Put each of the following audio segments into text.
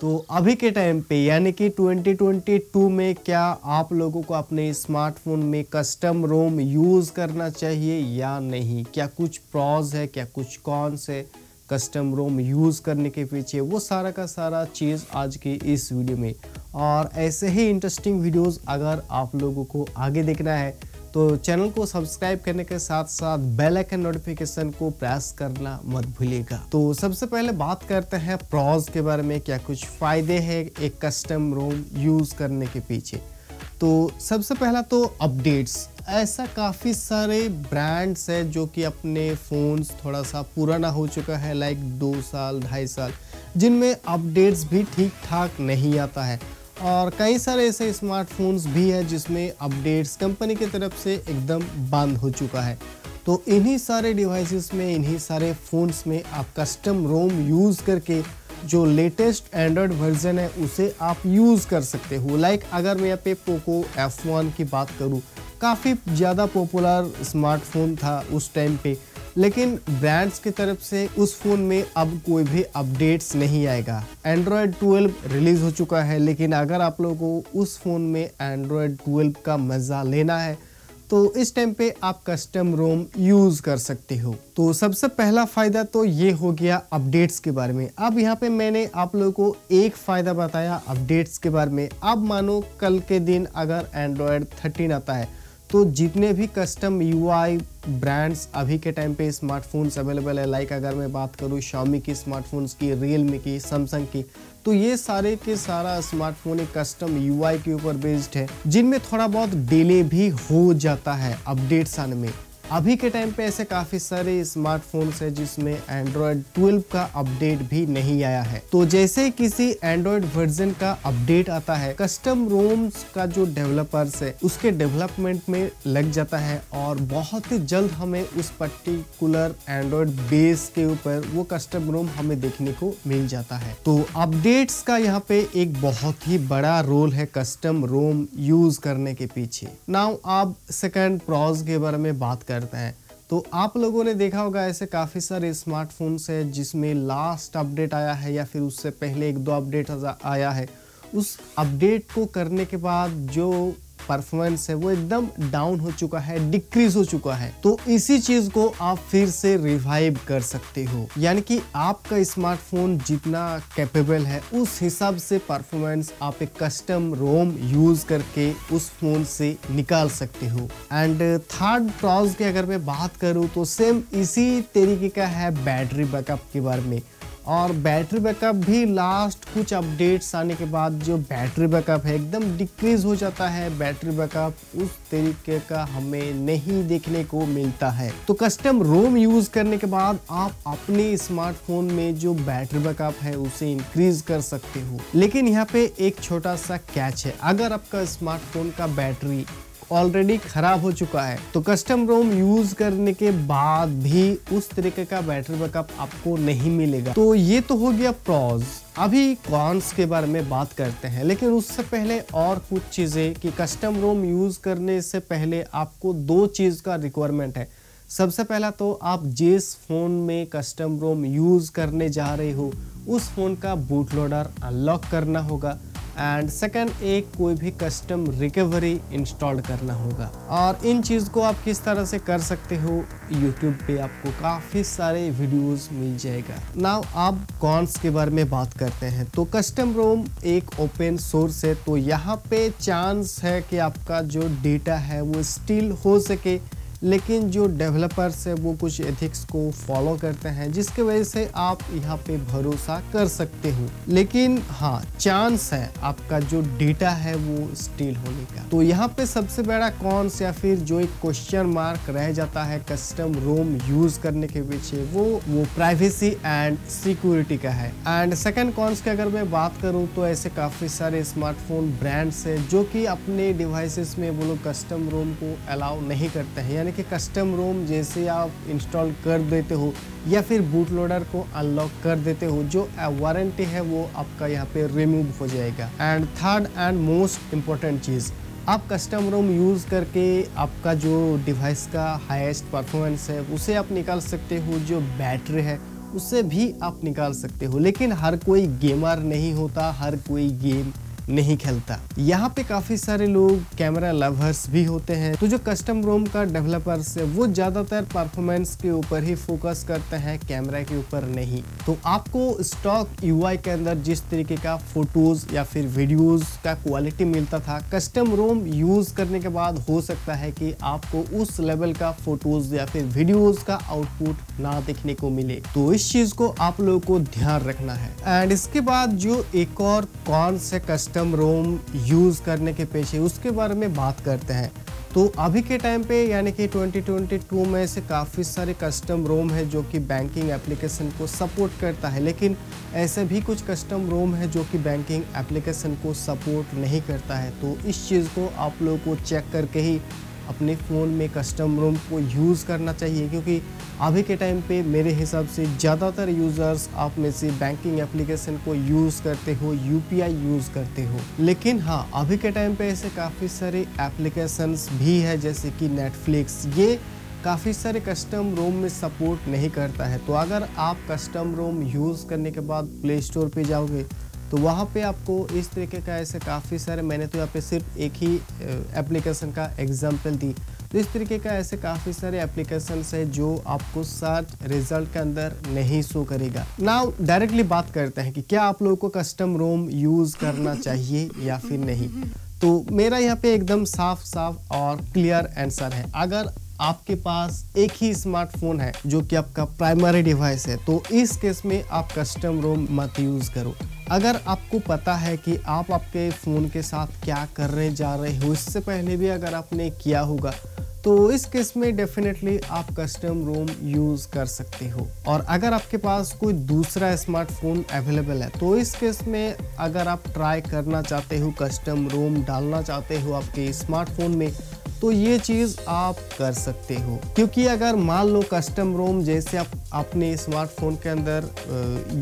तो अभी के टाइम पे यानी कि 2022 में क्या आप लोगों को अपने स्मार्टफोन में कस्टम रोम यूज़ करना चाहिए या नहीं? क्या कुछ प्रॉस है, क्या कुछ कॉन्स है कस्टम रोम यूज़ करने के पीछे? वो सारा का सारा चीज़ आज की इस वीडियो में। और ऐसे ही इंटरेस्टिंग वीडियोस अगर आप लोगों को आगे देखना है तो चैनल को सब्सक्राइब करने के साथ साथ बेल आइकन नोटिफिकेशन को प्रेस करना मत भूलिएगा। तो सबसे पहले बात करते हैं प्रॉस के बारे में, क्या कुछ फ़ायदे हैं एक कस्टम रोम यूज़ करने के पीछे। तो सबसे पहला तो अपडेट्स। ऐसा काफ़ी सारे ब्रांड्स है जो कि अपने फ़ोन्स थोड़ा सा पुराना हो चुका है, लाइक 2 साल 2.5 साल, जिनमें अपडेट्स भी ठीक ठाक नहीं आता है। और कई सारे ऐसे स्मार्टफोन्स भी है जिसमें अपडेट्स कंपनी की तरफ से एकदम बंद हो चुका है। तो इन्हीं सारे डिवाइसेस में, इन्हीं सारे फ़ोन्स में आप कस्टम रोम यूज़ करके जो लेटेस्ट एंड्रॉयड वर्जन है उसे आप यूज़ कर सकते हो। लाइक अगर मैं यहाँ पे पोको F1 की बात करूँ, काफ़ी ज़्यादा पॉपुलर स्मार्टफोन था उस टाइम पे, लेकिन ब्रांड्स की तरफ से उस फ़ोन में अब कोई भी अपडेट्स नहीं आएगा। एंड्रॉयड 12 रिलीज़ हो चुका है, लेकिन अगर आप लोगों को उस फ़ोन में एंड्रॉयड 12 का मज़ा लेना है तो इस टाइम पे आप कस्टम रोम यूज़ कर सकते हो। तो सबसे पहला फ़ायदा तो ये हो गया अपडेट्स के बारे में। अब यहाँ पे मैंने आप लोगों को एक फ़ायदा बताया अपडेट्स के बारे में। अब मानो कल के दिन अगर एंड्रॉयड 13 आता है तो जितने भी कस्टम UI ब्रांड्स अभी के टाइम पे स्मार्टफोन्स अवेलेबल है, लाइक अगर मैं बात करूँ Xiaomi की स्मार्टफोन्स की, Realme की, Samsung की, तो ये सारे के सारा स्मार्टफोन एक कस्टम UI के ऊपर बेस्ड है, जिनमें थोड़ा बहुत डिले भी हो जाता है अपडेट्स आने में। अभी के टाइम पे ऐसे काफ़ी सारे स्मार्टफोन्स है जिसमें एंड्रॉयड 12 का अपडेट भी नहीं आया है। तो जैसे किसी एंड्रॉयड वर्जन का अपडेट आता है, कस्टम रोम्स का जो डेवलपर्स है उसके डेवलपमेंट में लग जाता है और बहुत ही जल्द हमें उस पर्टिकुलर एंड्रॉयड बेस के ऊपर वो कस्टम रोम हमें देखने को मिल जाता है। तो अपडेट्स का यहाँ पे एक बहुत ही बड़ा रोल है कस्टम रोम यूज करने के पीछे। नाउ आप सेकंड प्रॉस के बारे में बात करते हैं। तो आप लोगों ने देखा होगा ऐसे काफ़ी सारे स्मार्टफोन्स है जिसमें लास्ट अपडेट आया है या फिर उससे पहले 1-2 अपडेट आया है। उस अपडेट को करने के बाद जो परफॉर्मेंस है वो एकदम डाउन हो चुका है, डिक्रीज हो चुका है। तो इसी चीज को आप फिर से रिवाइव कर सकते हो, यानी कि आपका स्मार्टफोन जितना कैपेबल है उस हिसाब से परफॉर्मेंस आप एक कस्टम रोम यूज करके उस फोन से निकाल सकते हो। एंड थर्ड प्रॉस की अगर मैं बात करूँ तो सेम इसी तरीके का है बैटरी बैकअप के बारे में। और बैटरी बैकअप भी लास्ट कुछ अपडेट्स आने के बाद जो बैटरी बैकअप है एकदम डिक्रीज हो जाता है। बैटरी बैकअप उस तरीके का हमें नहीं देखने को मिलता है। तो कस्टम रोम यूज करने के बाद आप अपने स्मार्टफोन में जो बैटरी बैकअप है उसे इंक्रीज कर सकते हो। लेकिन यहाँ पे एक छोटा सा कैच है, अगर आपका स्मार्टफोन का बैटरी ऑलरेडी खराब हो चुका है तो कस्टम रोम यूज करने के बाद भी उस तरीके का बैटरी बैकअप आपको नहीं मिलेगा। तो ये तो हो गया प्रॉस। अभी कॉन्स के बारे में बात करते हैं, लेकिन उससे पहले और कुछ चीजें कि कस्टम रोम यूज करने से पहले आपको 2 चीज का रिक्वायरमेंट है। सबसे पहला तो आप जिस फोन में कस्टम रोम यूज करने जा रहे हो उस फोन का बूट लोडर अनलॉक करना होगा एंड सेकंड एक कोई भी कस्टम रिकवरी इंस्टॉल करना होगा। और इन चीज़ को आप किस तरह से कर सकते हो, यूट्यूब पे आपको काफ़ी सारे वीडियोस मिल जाएगा। नाउ आप कॉन्स के बारे में बात करते हैं। तो कस्टम रोम एक ओपन सोर्स है, तो यहाँ पे चांस है कि आपका जो डेटा है वो स्टील हो सके, लेकिन जो डेवलपर्स है वो कुछ एथिक्स को फॉलो करते हैं जिसके वजह से आप यहाँ पे भरोसा कर सकते हो। लेकिन हाँ, चांस है आपका जो डेटा है वो स्टील होने का। तो यहाँ पे सबसे बड़ा कॉन्स या फिर जो एक क्वेश्चन मार्क रह जाता है कस्टम रोम यूज करने के पीछे वो प्राइवेसी एंड सिक्योरिटी का है। एंड सेकंड कॉन्स की अगर मैं बात करूँ तो ऐसे काफ़ी सारे स्मार्टफोन ब्रांड्स है जो कि अपने डिवाइसेस में वो लोग कस्टम रोम को अलाउ नहीं करते हैं, यानी कि कस्टम रोम जैसे आप इंस्टॉल कर देते हो या फिर बूट लोडर को अनलॉक कर देते हो, जो वारंटी है वो आपका यहाँ पे रिमूव हो जाएगा। And third and most important चीज़, आप कस्टम रोम यूज़ करके आपका जो डिवाइस का हाईएस्ट परफॉर्मेंस है उसे आप निकाल सकते हो। जो बैटरी है उसे भी आप निकाल सकते हो। लेकिन हर कोई गेमर नहीं होता, हर कोई गेम नहीं खेलता। यहाँ पे काफी सारे लोग कैमरा लवर्स भी होते हैं। तो जो कस्टम रोम का डेवलपर्स है वो ज्यादातर परफॉर्मेंस के ऊपर ही फोकस करते हैं, कैमरा के ऊपर नहीं। तो आपको स्टॉक यूआई के अंदर जिस तरीके का फोटोज या फिर वीडियोस का क्वालिटी मिलता था, कस्टम रोम यूज करने के बाद हो सकता है कि आपको उस लेवल का फोटोज या फिर वीडियोस का आउटपुट ना देखने को मिले। तो इस चीज को आप लोगों को ध्यान रखना है। एंड इसके बाद जो एक और कौन से कस्टम रोम यूज करने के पीछे, उसके बारे में बात करते हैं। तो अभी के टाइम पे यानी कि 2022 में से काफ़ी सारे कस्टम रोम है जो कि बैंकिंग एप्लीकेशन को सपोर्ट करता है, लेकिन ऐसे भी कुछ कस्टम रोम है जो कि बैंकिंग एप्लीकेशन को सपोर्ट नहीं करता है। तो इस चीज़ को आप लोगों को चेक करके ही अपने फ़ोन में कस्टम रोम को यूज़ करना चाहिए, क्योंकि अभी के टाइम पे मेरे हिसाब से ज़्यादातर यूज़र्स आप में से बैंकिंग एप्लीकेशन को यूज़ करते हो, यूपीआई यूज़ करते हो। लेकिन हाँ, अभी के टाइम पे ऐसे काफ़ी सारे एप्लीकेशंस भी है जैसे कि नेटफ्लिक्स, ये काफ़ी सारे कस्टम रोम में सपोर्ट नहीं करता है। तो अगर आप कस्टम रोम यूज़ करने के बाद प्ले स्टोर पे जाओगे तो वहाँ पे आपको इस तरीके का ऐसे काफ़ी सारे, मैंने तो यहाँ पे सिर्फ एक ही एप्लीकेशन का एग्जांपल दी, तो इस तरीके का ऐसे काफ़ी सारे एप्लीकेशंस है जो आपको सर्च रिजल्ट के अंदर नहीं शो करेगा। नाउ डायरेक्टली बात करते हैं कि क्या आप लोगों को कस्टम रोम यूज़ करना चाहिए या फिर नहीं। तो मेरा यहाँ पे एकदम साफ साफ और क्लियर आंसर है। अगर आपके पास एक ही स्मार्टफोन है जो कि आपका प्राइमरी डिवाइस है, तो इस केस में आप कस्टम रोम मत यूज़ करो। अगर आपको पता है कि आप आपके फ़ोन के साथ क्या करने जा रहे हो, इससे पहले भी अगर आपने किया होगा, तो इस केस में डेफिनेटली आप कस्टम रोम यूज़ कर सकते हो। और अगर आपके पास कोई दूसरा स्मार्टफोन अवेलेबल है, तो इस केस में अगर आप ट्राई करना चाहते हो, कस्टम रोम डालना चाहते हो आपके स्मार्टफोन में, तो ये चीज़ आप कर सकते हो। क्योंकि अगर मान लो कस्टम रोम जैसे आप अपने स्मार्टफोन के अंदर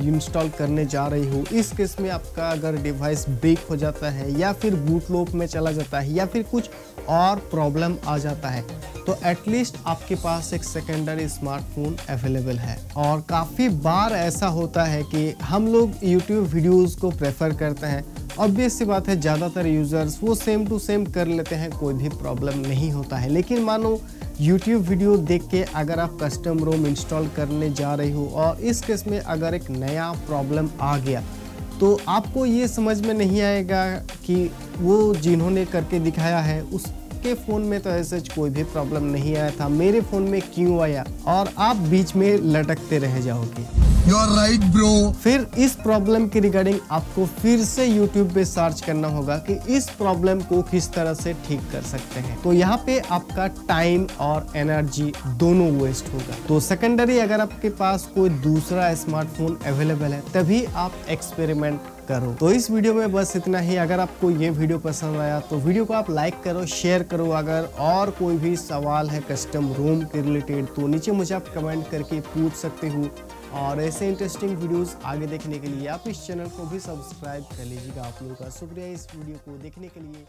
इंस्टॉल करने जा रहे हो, इस केस में आपका अगर डिवाइस ब्रेक हो जाता है या फिर बूट लूप में चला जाता है या फिर कुछ और प्रॉब्लम आ जाता है, तो एटलीस्ट आपके पास एक सेकेंडरी स्मार्टफोन अवेलेबल है। और काफ़ी बार ऐसा होता है कि हम लोग यूट्यूब वीडियोज़ को प्रेफर करते हैं। ऑब्वियस सी बात है, ज़्यादातर यूज़र्स वो सेम टू सेम कर लेते हैं, कोई भी प्रॉब्लम नहीं होता है। लेकिन मानो यूट्यूब वीडियो देख के अगर आप कस्टम रोम इंस्टॉल करने जा रहे हो और इस केस में अगर एक नया प्रॉब्लम आ गया, तो आपको ये समझ में नहीं आएगा कि वो जिन्होंने करके दिखाया है उसके फ़ोन में तो ऐसे कोई भी प्रॉब्लम नहीं आया था, मेरे फ़ोन में क्यों आया, और आप बीच में लटकते रह जाओगे। You are right, bro. फिर इस प्रॉब्लम के रिगार्डिंग आपको फिर से YouTube पे सर्च करना होगा कि इस प्रॉब्लम को किस तरह से ठीक कर सकते हैं। तो यहाँ पे आपका टाइम और एनर्जी दोनों वेस्ट होगा। तो सेकेंडरी अगर आपके पास कोई दूसरा स्मार्टफोन अवेलेबल है, तभी आप एक्सपेरिमेंट करो। तो इस वीडियो में बस इतना ही। अगर आपको ये वीडियो पसंद आया तो वीडियो को आप लाइक करो, शेयर करो। अगर और कोई भी सवाल है कस्टम रोम के रिलेटेड तो नीचे मुझे आप कमेंट करके पूछ सकते हो। और ऐसे इंटरेस्टिंग वीडियोस आगे देखने के लिए आप इस चैनल को भी सब्सक्राइब कर लीजिएगा। आप लोगों का शुक्रिया इस वीडियो को देखने के लिए।